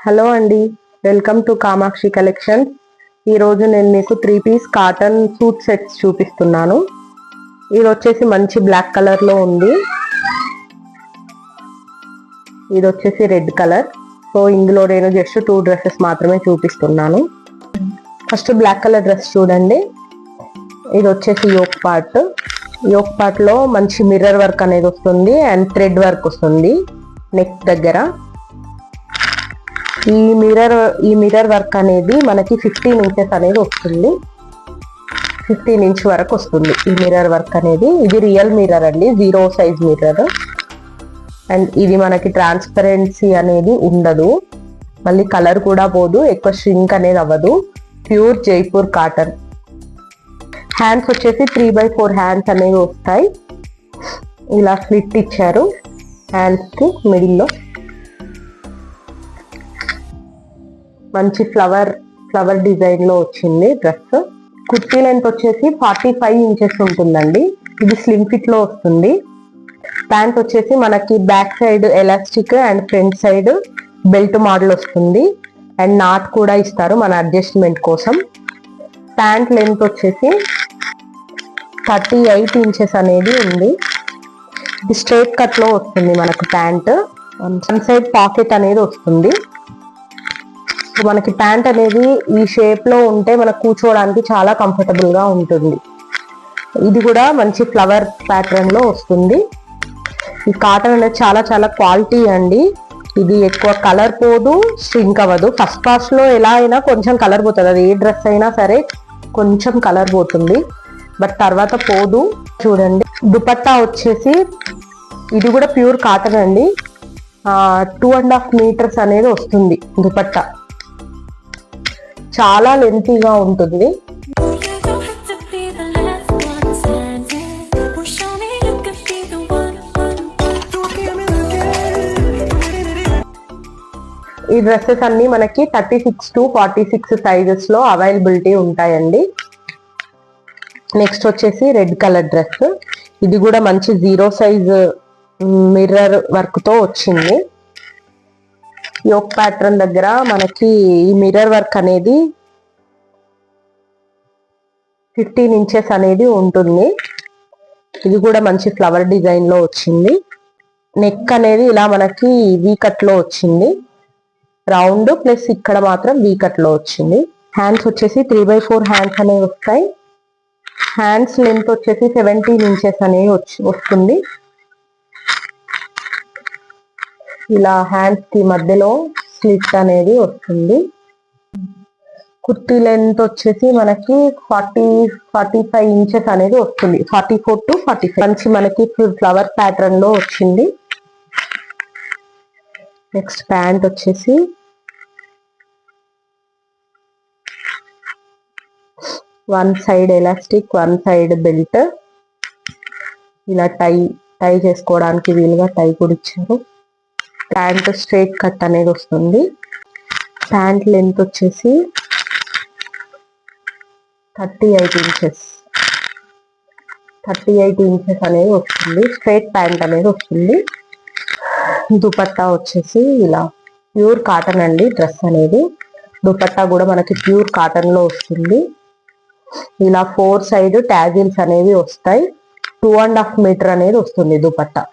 Hello అండి, welcome to Kamakshi collections. ఈరోజు నేను మీకు 3-piece కాటన్ సూట్ సెట్స్ చూపిస్తున్నాను. ఇది వచ్చేసి మంచి బ్లాక్ కలర్లో ఉంది. ఇది వచ్చేసి రెడ్ కలర్. సో ఇందులో నేను జస్ట్ 2 డ్రెస్సెస్ మాత్రమే చూపిస్తున్నాను. ఫస్ట్ బ్లాక్ కలర్ డ్రెస్ చూడండి. ఇది వచ్చేసి యోక్ పార్ట్ లో మంచి మిర్రర్ వర్క్ అనేది వస్తుంది అండ్ థ్రెడ్ వర్క్ వస్తుంది నెక్ దగ్గర. ఈ మిర్రర్ వర్క్ అనేది మనకి 15 ఇంచెస్ అనేది వస్తుంది. 15 ఇంచ్ వరకు వస్తుంది ఈ మిర్రర్ వర్క్ అనేది. ఇది రియల్ మిర్రర్ అండి, 0 సైజ్ మిర్రర్. అండ్ ఇది మనకి ట్రాన్స్పరెన్సీ అనేది ఉండదు, మళ్ళీ కలర్ కూడా పోదు, ఎక్కువ ష్రింక్ అనేది అవ్వదు. Pure Jaipur cotton. హ్యాండ్స్ వచ్చేసి 3/4 హ్యాండ్స్ అనేవి వస్తాయి. ఇలా స్లిట్ ఇచ్చారు హ్యాండ్స్ కి. మిడిల్లో మంచి ఫ్లవర్ డిజైన్ లో వచ్చింది డ్రెస్. కుర్తీ లెంత్ వచ్చేసి 45 ఇంచెస్ ఉంటుందండి. ఇది స్లిమ్ ఫిట్ లో వస్తుంది. ప్యాంట్ వచ్చేసి మనకి back side elastic and front side belt model వస్తుంది అండ్ నాట్ కూడా ఇస్తారు మన అడ్జస్ట్మెంట్ కోసం. ప్యాంట్ లెంత్ వచ్చేసి 38 ఇంచెస్ అనేది ఉంది. ఇది స్ట్రైట్ కట్ లో వస్తుంది మనకు ప్యాంట్. వన్ సైడ్ పాకెట్ అనేది వస్తుంది. మనకి ప్యాంట్ అనేది ఈ షేప్ లో ఉంటే మనకు కూర్చోవడానికి చాలా కంఫర్టబుల్ గా ఉంటుంది. ఇది కూడా మంచి ఫ్లవర్ ప్యాటర్న్ లో వస్తుంది. ఈ కాటన్ అనేది చాలా చాలా క్వాలిటీ అండి. ఇది ఎక్కువ కలర్ పోదు, ష్రింక్ అవ్వదు. ఫస్ట్ వాష్ లో ఎలా అయినా కొంచెం కలర్ పోతుంది, అది ఏ డ్రెస్ అయినా సరే కొంచెం కలర్ పోతుంది, బట్ తర్వాత పోదు. చూడండి దుపట్టా వచ్చేసి ఇది కూడా ప్యూర్ కాటన్ అండి. 2.5 మీటర్స్ అనేది వస్తుంది దుపట్టా. చాలా లెంతీగా ఉంటుంది. ఈ డ్రెస్సెస్ అన్ని మనకి 36 to 46 సైజెస్ లో అవైలబిలిటీ ఉంటాయండి. నెక్స్ట్ వచ్చేసి రెడ్ కలర్ డ్రెస్. ఇది కూడా మంచి 0 సైజ్ మిర్రర్ వర్క్ తో వచ్చింది. యోక్ ప్యాటర్న్ దగ్గర మనకి ఈ మిర్రర్ వర్క్ అనేది 15 ఇంచెస్ అనేది ఉంటుంది. ఇది కూడా మంచి ఫ్లవర్ డిజైన్ లో వచ్చింది. నెక్ అనేది ఇలా మనకి వీ కట్ లో వచ్చింది, రౌండ్ ప్లస్ ఇక్కడ మాత్రం వీ కట్ లో వచ్చింది. హ్యాండ్స్ వచ్చేసి 3/4 హ్యాండ్స్ అనేవి వస్తాయి. హ్యాండ్స్ లెంత్ వచ్చేసి 17 ఇంచెస్ అనేవి వస్తుంది. ఇలా హ్యాండ్స్ కి మధ్యలో స్లిట్ అనేది వస్తుంది. కుర్తీ లెంత్ వచ్చేసి మనకి 45 ఇంచెస్ అనేది వస్తుంది. 44 to 45 మంచి మనకి ఫ్లవర్ ప్యాటర్న్ లో వచ్చింది. నెక్స్ట్ ప్యాంట్ వచ్చేసి one side elastic, one side belt. ఇలా టై చేసుకోవడానికి వీలుగా టై కూడా ఇచ్చారు. ప్యాంట్ స్ట్రైట్ కట్ అనేది వస్తుంది. ప్యాంట్ లెంత్ వచ్చేసి 38 ఇంచెస్ అనేది వస్తుంది. స్ట్రైట్ ప్యాంట్ అనేది వస్తుంది. దుపట్టా వచ్చేసి ఇలా ప్యూర్ కాటన్ అండి డ్రెస్ అనేది. దుపట్టా కూడా మనకి ప్యూర్ కాటన్ లో వస్తుంది. ఇలా 4 సైడ్ ట్యాజిల్స్ అనేవి వస్తాయి. 2.5 మీటర్ అనేది వస్తుంది దుపట్టా.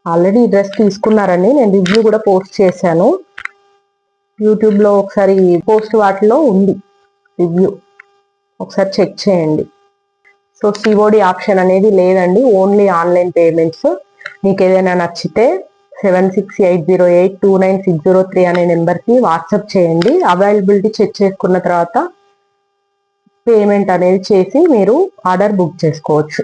ఆల్రెడీ ఈ డ్రెస్ తీసుకున్నారని నేను రివ్యూ కూడా పోస్ట్ చేశాను యూట్యూబ్ లో. ఒకసారి పోస్ట్ వాటిలో ఉంది రివ్యూ, ఒకసారి చెక్ చేయండి. సో సిఓడి ఆప్షన్ అనేది లేదండి, ఓన్లీ ఆన్లైన్ పేమెంట్స్. మీకు ఏదైనా నచ్చితే 7680829603 అనే నెంబర్కి వాట్సాప్ చేయండి. అవైలబిలిటీ చెక్ చేసుకున్న తర్వాత పేమెంట్ అనేది చేసి మీరు ఆర్డర్ బుక్ చేసుకోవచ్చు.